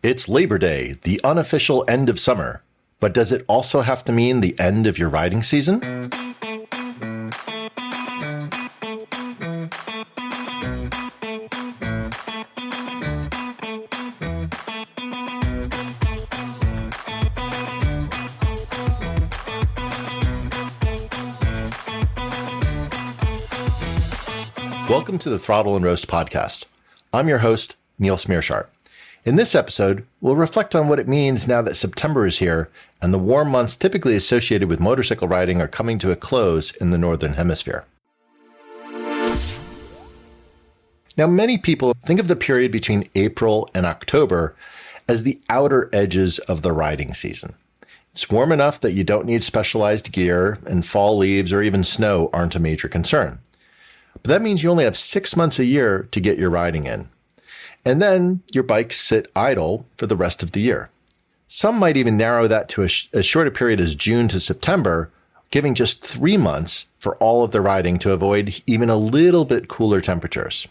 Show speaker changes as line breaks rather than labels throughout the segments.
It's Labor Day, the unofficial end of summer. But does it also have to mean the end of your riding season? Welcome to the Throttle and Roast podcast. I'm your host, Niels Meersschaert. In this episode, we'll reflect on what it means now that September is here and the warm months typically associated with motorcycle riding are coming to a close in the Northern Hemisphere. Now, many people think of the period between April and October as the outer edges of the riding season. It's warm enough that you don't need specialized gear, and fall leaves or even snow aren't a major concern. But that means you only have 6 months a year to get your riding in. And then your bikes sit idle for the rest of the year. Some might even narrow that to as short a period as June to September, giving just 3 months for all of the riding to avoid even a little bit cooler temperatures.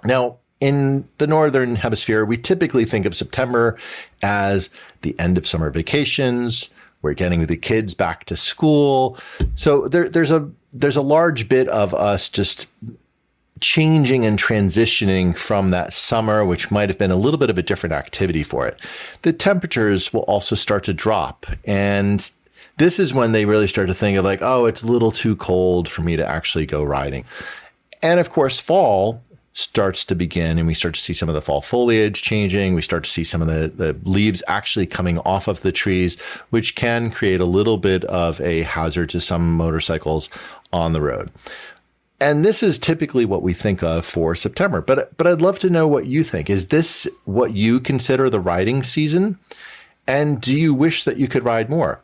Now, in the Northern Hemisphere, we typically think of September as the end of summer vacations. We're getting the kids back to school. So there's a large bit of us just changing and transitioning from that summer, which might have been a little bit of a different activity for it. The temperatures will also start to drop. And this is when they really start to think of like, oh, it's a little too cold for me to actually go riding. And of course, fall starts to begin and we start to see some of the fall foliage changing. We start to see some of the leaves actually coming off of the trees, which can create a little bit of a hazard to some motorcycles on the road. And this is typically what we think of for September. But I'd love to know what you think. Is this what you consider the riding season? And do you wish that you could ride more?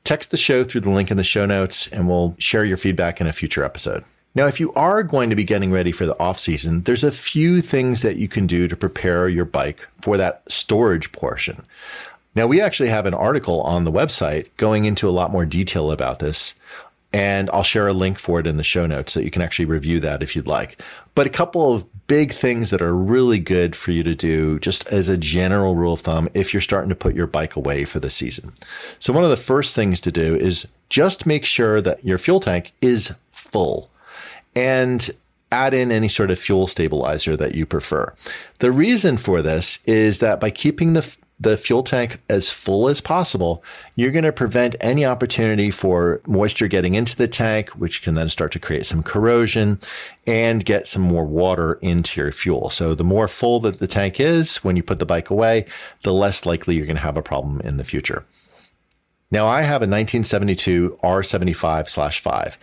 Text the show through the link in the show notes, and we'll share your feedback in a future episode. Now, if you are going to be getting ready for the off season, there's a few things that you can do to prepare your bike for that storage portion. Now, we actually have an article on the website going into a lot more detail about this. And I'll share a link for it in the show notes so you can actually review that if you'd like. But a couple of big things that are really good for you to do just as a general rule of thumb if you're starting to put your bike away for the season. So one of the first things to do is just make sure that your fuel tank is full and add in any sort of fuel stabilizer that you prefer. The reason for this is that by keeping the fuel tank as full as possible, you're going to prevent any opportunity for moisture getting into the tank, which can then start to create some corrosion and get some more water into your fuel. So the more full that the tank is when you put the bike away, the less likely you're going to have a problem in the future. Now, I have a 1972 R75/5.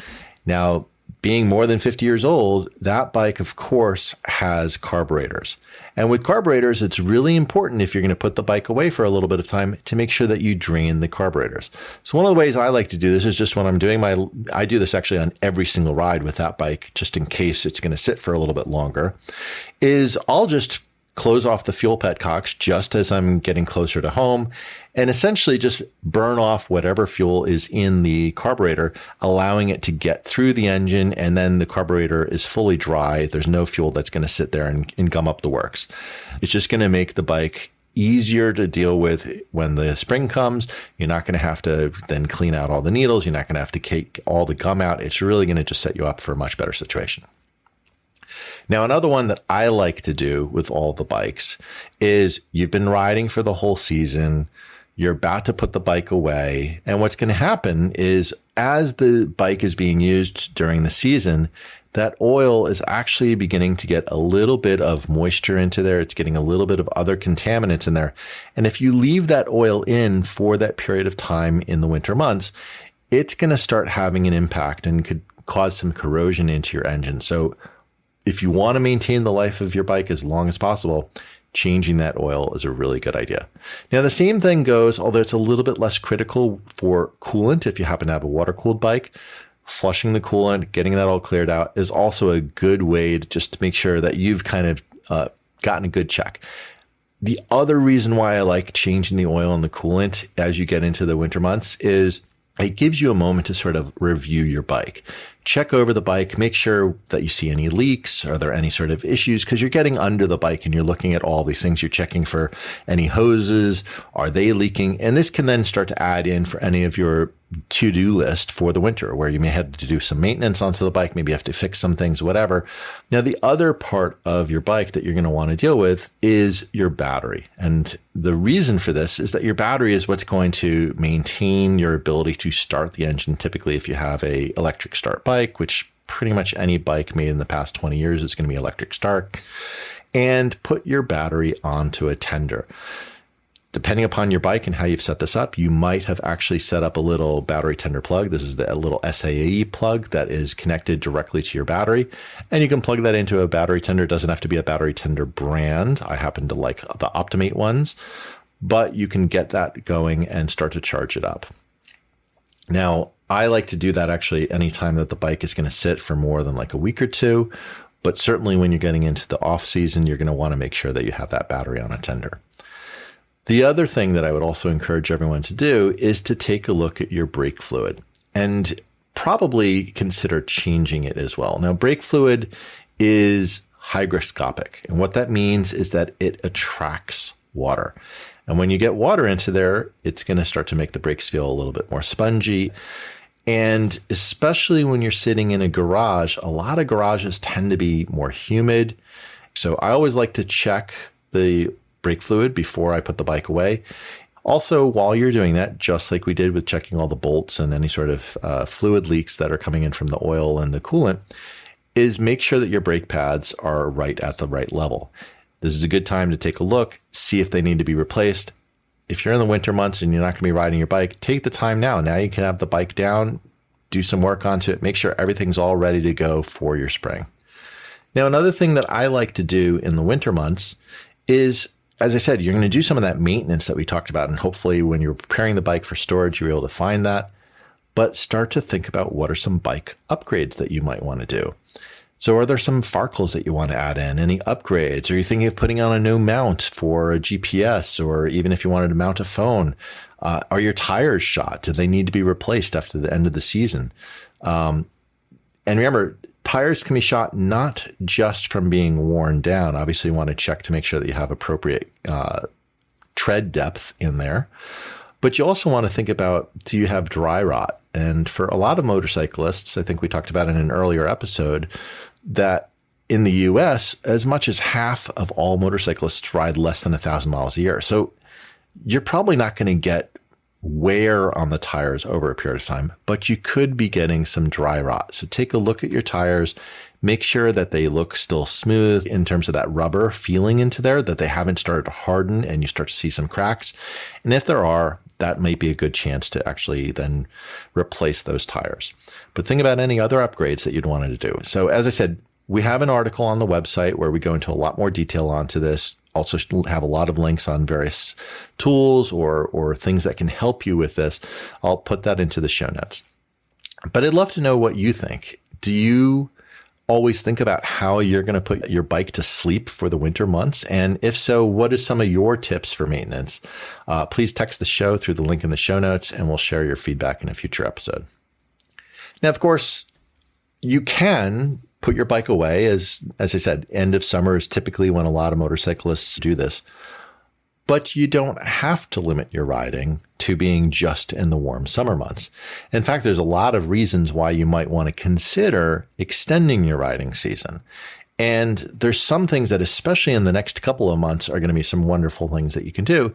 Now, being more than 50 years old, that bike, of course, has carburetors. And with carburetors, it's really important if you're going to put the bike away for a little bit of time to make sure that you drain the carburetors. So one of the ways I like to do this is just when I'm doing I do this actually on every single ride with that bike, just in case it's going to sit for a little bit longer, is I'll just close off the fuel petcocks just as I'm getting closer to home and essentially just burn off whatever fuel is in the carburetor, allowing it to get through the engine. And then the carburetor is fully dry. There's no fuel that's going to sit there and gum up the works. It's just going to make the bike easier to deal with when the spring comes. You're not going to have to then clean out all the needles. You're not going to have to take all the gum out. It's really going to just set you up for a much better situation. Now, another one that I like to do with all the bikes is you've been riding for the whole season. You're about to put the bike away. And what's going to happen is as the bike is being used during the season, that oil is actually beginning to get a little bit of moisture into there. It's getting a little bit of other contaminants in there. And if you leave that oil in for that period of time in the winter months, it's going to start having an impact and could cause some corrosion into your engine. So if you want to maintain the life of your bike as long as possible, changing that oil is a really good idea. Now, the same thing goes, although it's a little bit less critical for coolant if you happen to have a water-cooled bike. Flushing the coolant, getting that all cleared out is also a good way to just to make sure that you've kind of gotten a good check. The other reason why I like changing the oil and the coolant as you get into the winter months is it gives you a moment to sort of review your bike. Check over the bike, make sure that you see any leaks. Are there any sort of issues? Because you're getting under the bike and you're looking at all these things. You're checking for any hoses. Are they leaking? And this can then start to add in for any of your to-do list for the winter, where you may have to do some maintenance onto the bike. Maybe you have to fix some things, whatever. Now, the other part of your bike that you're going to want to deal with is your battery. And the reason for this is that your battery is what's going to maintain your ability to start the engine. Typically, if you have a electric start bike, which pretty much any bike made in the past 20 years is going to be electric start, and put your battery onto a tender. Depending upon your bike and how you've set this up, you might have actually set up a little battery tender plug. This is a little SAE plug that is connected directly to your battery. And you can plug that into a battery tender. It doesn't have to be a battery tender brand. I happen to like the Optimate ones, but you can get that going and start to charge it up. Now, I like to do that actually anytime that the bike is going to sit for more than like a week or two. But certainly when you're getting into the off season, you're going to want to make sure that you have that battery on a tender. The other thing that I would also encourage everyone to do is to take a look at your brake fluid and probably consider changing it as well. Now, brake fluid is hygroscopic, and what that means is that it attracts water. And when you get water into there, it's going to start to make the brakes feel a little bit more spongy. And especially when you're sitting in a garage, a lot of garages tend to be more humid. So I always like to check the brake fluid before I put the bike away. Also, while you're doing that, just like we did with checking all the bolts and any sort of fluid leaks that are coming in from the oil and the coolant, is make sure that your brake pads are right at the right level. This is a good time to take a look, see if they need to be replaced. If you're in the winter months and you're not going to be riding your bike, take the time now. Now you can have the bike down, do some work onto it, make sure everything's all ready to go for your spring. Now, another thing that I like to do in the winter months is, as I said, you're going to do some of that maintenance that we talked about. And hopefully when you're preparing the bike for storage, you're able to find that. But start to think about what are some bike upgrades that you might want to do. So are there some farkles that you want to add in? Any upgrades? Are you thinking of putting on a new mount for a GPS, or even if you wanted to mount a phone? Are your tires shot? Do they need to be replaced after the end of the season? And remember, tires can be shot not just from being worn down. Obviously, you want to check to make sure that you have appropriate tread depth in there. But you also want to think about, do you have dry rot? And for a lot of motorcyclists, I think we talked about in an earlier episode, that in the US, as much as half of all motorcyclists ride less than 1,000 miles a year. So you're probably not going to get wear on the tires over a period of time, but you could be getting some dry rot. So take a look at your tires, make sure that they look still smooth in terms of that rubber feeling into there, that they haven't started to harden and you start to see some cracks. And if there are, that might be a good chance to actually then replace those tires. But think about any other upgrades that you'd want to do. So as I said, we have an article on the website where we go into a lot more detail onto this. Also have a lot of links on various tools or things that can help you with this. I'll put that into the show notes. But I'd love to know what you think. Do you always think about how you're going to put your bike to sleep for the winter months? And if so, what are some of your tips for maintenance? Please text the show through the link in the show notes, and we'll share your feedback in a future episode. Now, of course, you can put your bike away. As I said, end of summer is typically when a lot of motorcyclists do this. But you don't have to limit your riding to being just in the warm summer months. In fact, there's a lot of reasons why you might want to consider extending your riding season. And there's some things that, especially in the next couple of months, are going to be some wonderful things that you can do,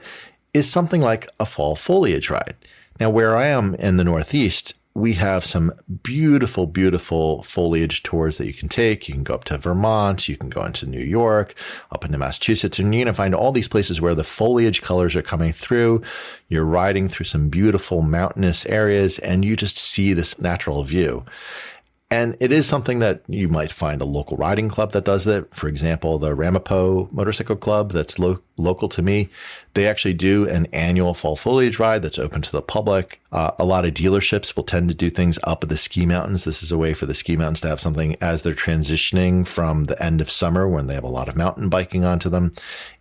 is something like a fall foliage ride. Now, where I am in the Northeast, we have some beautiful, beautiful foliage tours that you can take. You can go up to Vermont, you can go into New York, up into Massachusetts, and you're going to find all these places where the foliage colors are coming through. You're riding through some beautiful mountainous areas, and you just see this natural view. And it is something that you might find a local riding club that does that. For example, the Ramapo Motorcycle Club that's local to me, they actually do an annual fall foliage ride that's open to the public. A lot of dealerships will tend to do things up at the ski mountains. This is a way for the ski mountains to have something as they're transitioning from the end of summer when they have a lot of mountain biking onto them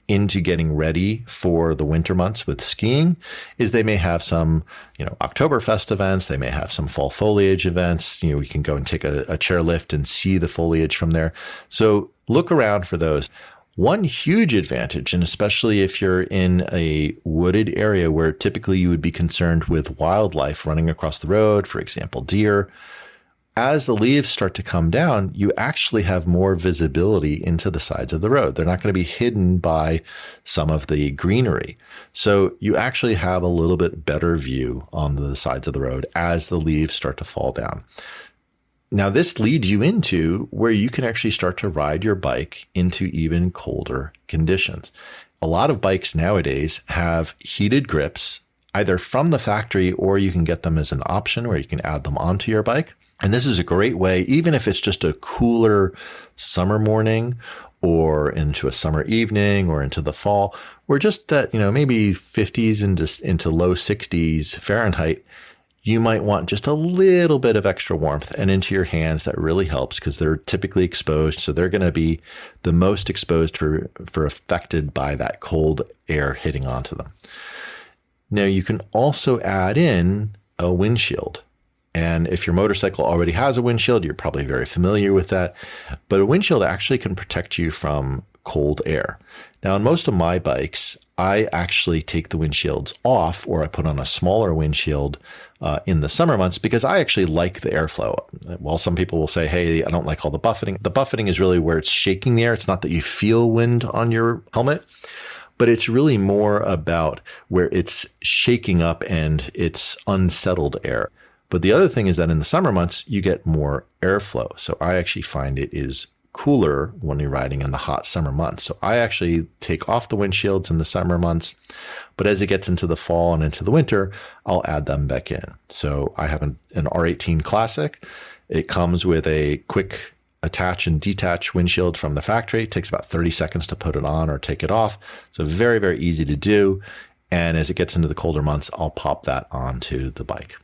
into getting ready for the winter months with skiing, is they may have some, Oktoberfest events. They may have some fall foliage events. We can go and take a chairlift and see the foliage from there. So look around for those. One huge advantage, and especially if you're in a wooded area where typically you would be concerned with wildlife running across the road, for example, deer, as the leaves start to come down, you actually have more visibility into the sides of the road. They're not going to be hidden by some of the greenery. So you actually have a little bit better view on the sides of the road as the leaves start to fall down. Now, this leads you into where you can actually start to ride your bike into even colder conditions. A lot of bikes nowadays have heated grips, either from the factory or you can get them as an option where you can add them onto your bike. And this is a great way, even if it's just a cooler summer morning or into a summer evening or into the fall, or just that, maybe 50s into low 60s Fahrenheit, you might want just a little bit of extra warmth, and into your hands, that really helps because they're typically exposed. So they're going to be the most exposed for affected by that cold air hitting onto them. Now you can also add in a windshield. And if your motorcycle already has a windshield, you're probably very familiar with that. But a windshield actually can protect you from cold air. Now, on most of my bikes, I actually take the windshields off, or I put on a smaller windshield in the summer months because I actually like the airflow. While some people will say, hey, I don't like all the buffeting. The buffeting is really where it's shaking the air. It's not that you feel wind on your helmet, but it's really more about where it's shaking up and it's unsettled air. But the other thing is that in the summer months, you get more airflow. So I actually find it is cooler when you're riding in the hot summer months. So I actually take off the windshields in the summer months, but as it gets into the fall and into the winter, I'll add them back in. So I have an R18 Classic. It comes with a quick attach and detach windshield from the factory. It takes about 30 seconds to put it on or take it off. So very, very easy to do. And as it gets into the colder months, I'll pop that onto the bike.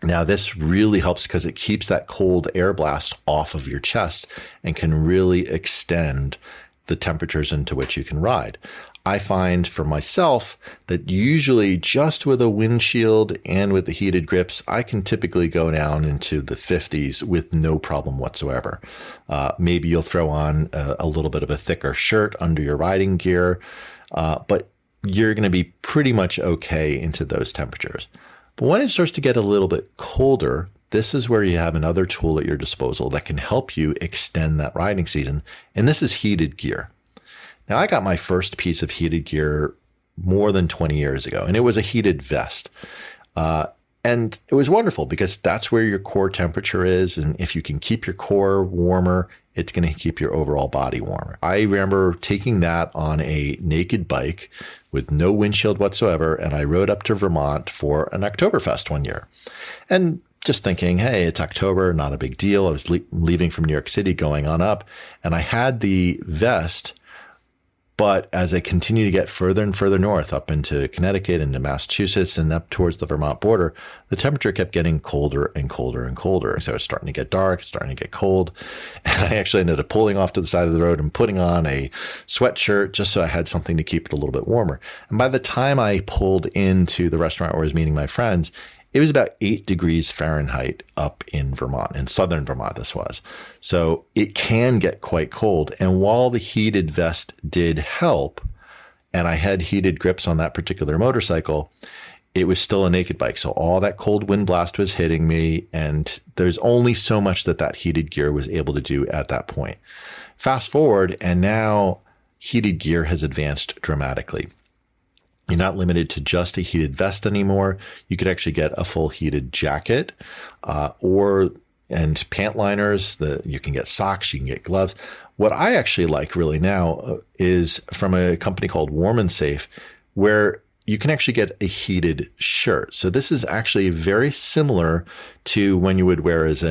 Now, this really helps because it keeps that cold air blast off of your chest and can really extend the temperatures into which you can ride. I find for myself that usually just with a windshield and with the heated grips, I can typically go down into the 50s with no problem whatsoever. Maybe you'll throw on a little bit of a thicker shirt under your riding gear, but you're going to be pretty much okay into those temperatures. But when it starts to get a little bit colder, this is where you have another tool at your disposal that can help you extend that riding season. And this is heated gear. Now, I got my first piece of heated gear more than 20 years ago, and it was a heated vest. And it was wonderful because that's where your core temperature is. And if you can keep your core warmer, it's going to keep your overall body warmer. I remember taking that on a naked bike with no windshield whatsoever, and I rode up to Vermont for an Oktoberfest one year. And just thinking, hey, it's October, not a big deal. I was leaving from New York City going on up, and I had the vest. But as I continued to get further and further north, up into Connecticut, into Massachusetts, and up towards the Vermont border, the temperature kept getting colder and colder and colder. So it was starting to get dark, starting to get cold. And I actually ended up pulling off to the side of the road and putting on a sweatshirt just so I had something to keep it a little bit warmer. And by the time I pulled into the restaurant where I was meeting my friends, it was about 8 degrees Fahrenheit up in Vermont, in southern Vermont this was. So it can get quite cold. And while the heated vest did help, and I had heated grips on that particular motorcycle, it was still a naked bike. So all that cold wind blast was hitting me, and there's only so much that heated gear was able to do at that point. Fast forward, and now heated gear has advanced dramatically. You're not limited to just a heated vest anymore. You could actually get a full heated jacket and pant liners. You can get socks, you can get gloves. What I actually like really now is from a company called Warm and Safe, where you can actually get a heated shirt. So this is actually very similar to when you would wear as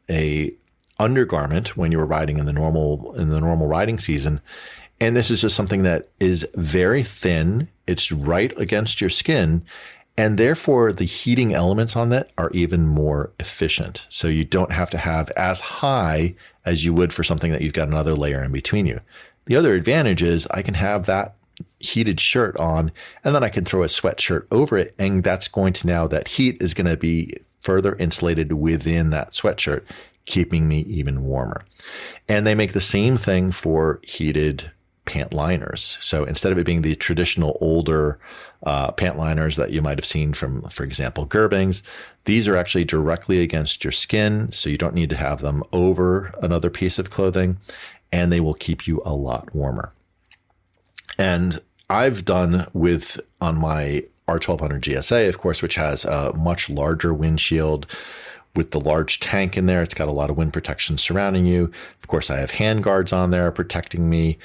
a undergarment when you were riding in the normal riding season. And this is just something that is very thin. It's right against your skin, And therefore, the heating elements on that are even more efficient. So you don't have to have as high as you would for something that you've got another layer in between you. The other advantage is I can have that heated shirt on, and then I can throw a sweatshirt over it. And that's going to now, that heat is going to be further insulated within that sweatshirt, keeping me even warmer. And they make the same thing for heated pant liners. So instead of it being the traditional older pant liners that you might have seen from, for example, Gerbings, these are actually directly against your skin. So you don't need to have them over another piece of clothing, and they will keep you a lot warmer. And I've done with, on my R1200 GSA, of course, which has a much larger windshield with the large tank in there. It's got a lot of wind protection surrounding you. Of course, I have hand guards on there protecting me.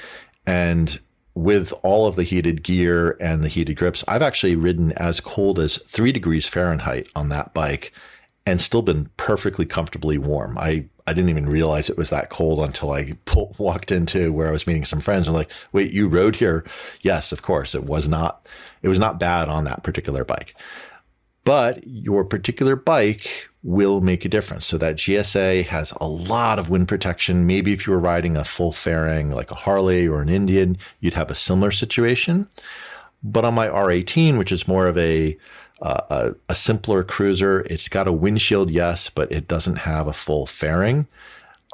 And with all of the heated gear and the heated grips, I've actually ridden as cold as 3 degrees Fahrenheit on that bike and still been perfectly comfortably warm. I didn't even realize it was that cold until I walked into where I was meeting some friends and like, wait, you rode here? Yes, of course. It was not bad on that particular bike. But your particular bike will make a difference. So that GSA has a lot of wind protection. Maybe if you were riding a full fairing like a Harley or an Indian, you'd have a similar situation. But on my R18, which is more of a simpler cruiser, it's got a windshield, yes, but it doesn't have a full fairing.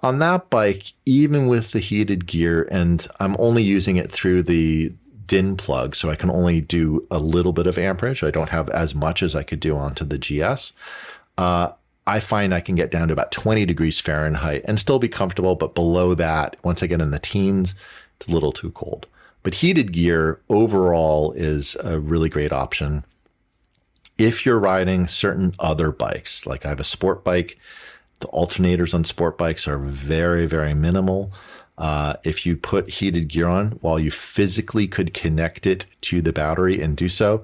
On that bike, even with the heated gear, and I'm only using it through the DIN plug, so I can only do a little bit of amperage. I don't have as much as I could do onto the GS. I find I can get down to about 20 degrees Fahrenheit and still be comfortable, but below that, once I get in the teens, it's a little too cold. But heated gear overall is a really great option. If you're riding certain other bikes, like I have a sport bike, the alternators on sport bikes are very, very minimal. If you put heated gear on, while you physically could connect it to the battery and do so,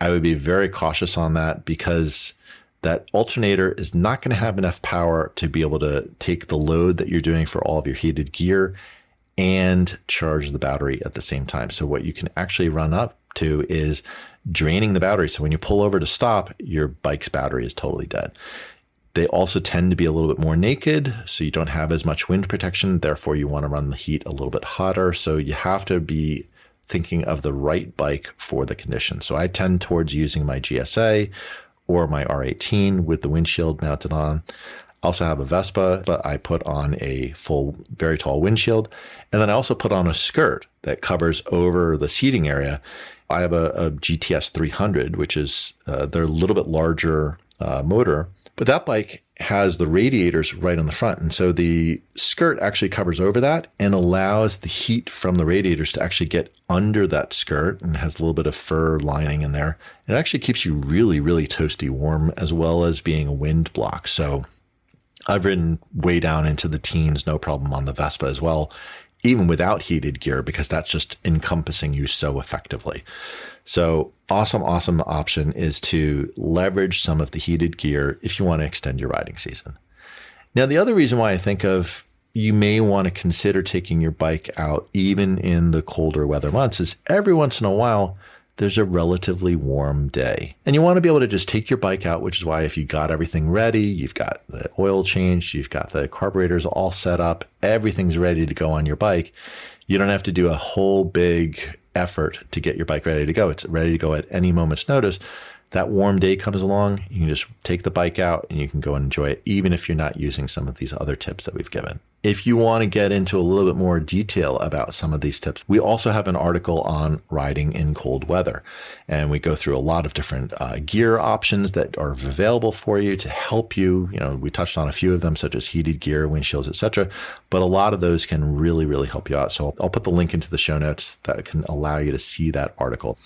I would be very cautious on that, because that alternator is not going to have enough power to be able to take the load that you're doing for all of your heated gear and charge the battery at the same time. So what you can actually run up to is draining the battery. So when you pull over to stop, your bike's battery is totally dead. They also tend to be a little bit more naked, so you don't have as much wind protection. Therefore, you want to run the heat a little bit hotter. So you have to be thinking of the right bike for the condition. So I tend towards using my GSA or my R18 with the windshield mounted on. I also have a Vespa, but I put on a full, very tall windshield. And then I also put on a skirt that covers over the seating area. I have a GTS 300, which is they're a little bit larger motor, but that bike has the radiators right on the front. And so the skirt actually covers over that and allows the heat from the radiators to actually get under that skirt, and has a little bit of fur lining in there. It actually keeps you really, really toasty warm, as well as being a wind block. So I've ridden way down into the teens, no problem on the Vespa as well, even without heated gear, because that's just encompassing you so effectively. So awesome option is to leverage some of the heated gear if you want to extend your riding season. Now, the other reason why I think of you may want to consider taking your bike out even in the colder weather months is every once in a while, there's a relatively warm day. And you want to be able to just take your bike out, which is why if you got everything ready, you've got the oil changed, you've got the carburetors all set up, everything's ready to go on your bike. You don't have to do a whole big effort to get your bike ready to go. It's ready to go at any moment's notice. That warm day comes along, you can just take the bike out and you can go and enjoy it, even if you're not using some of these other tips that we've given. If you want to get into a little bit more detail about some of these tips, we also have an article on riding in cold weather. And we go through a lot of different gear options that are available for you to help you. You know, we touched on a few of them, such as heated gear, windshields, etc. But a lot of those can really, really help you out. So I'll put the link into the show notes that can allow you to see that article.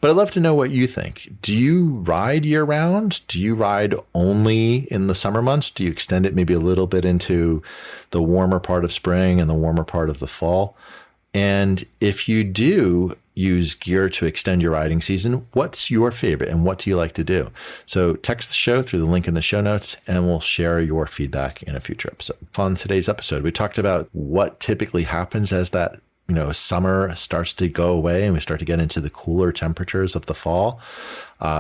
But I'd love to know what you think. Do you ride year round? Do you ride only in the summer months? Do you extend it maybe a little bit into the warmer part of spring and the warmer part of the fall? And if you do use gear to extend your riding season, what's your favorite and what do you like to do? So text the show through the link in the show notes and we'll share your feedback in a future episode. On today's episode, we talked about what typically happens as that summer starts to go away and we start to get into the cooler temperatures of the fall.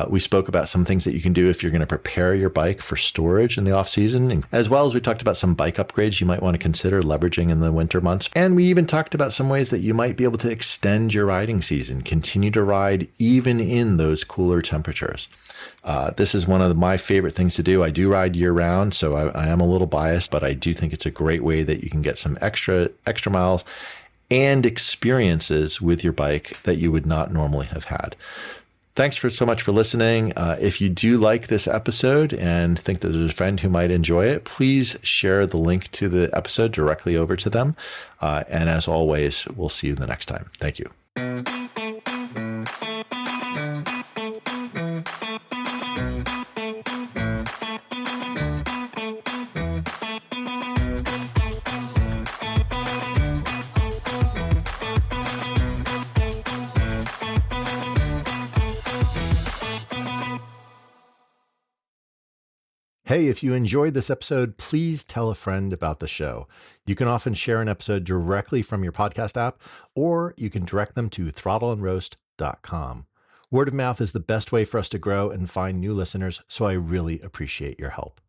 We spoke about some things that you can do if you're going to prepare your bike for storage in the off season, as well as we talked about some bike upgrades you might want to consider leveraging in the winter months. And we even talked about some ways that you might be able to extend your riding season, continue to ride even in those cooler temperatures. This is one of my favorite things to do. I do ride year round, so I am a little biased, but I do think it's a great way that you can get some extra miles and experiences with your bike that you would not normally have had. Thanks so much for listening. If you do like this episode and think that there's a friend who might enjoy it, please share the link to the episode directly over to them. And as always, we'll see you the next time. Thank you. Hey, if you enjoyed this episode, please tell a friend about the show. You can often share an episode directly from your podcast app, or you can direct them to throttleandroast.com. Word of mouth is the best way for us to grow and find new listeners, so I really appreciate your help.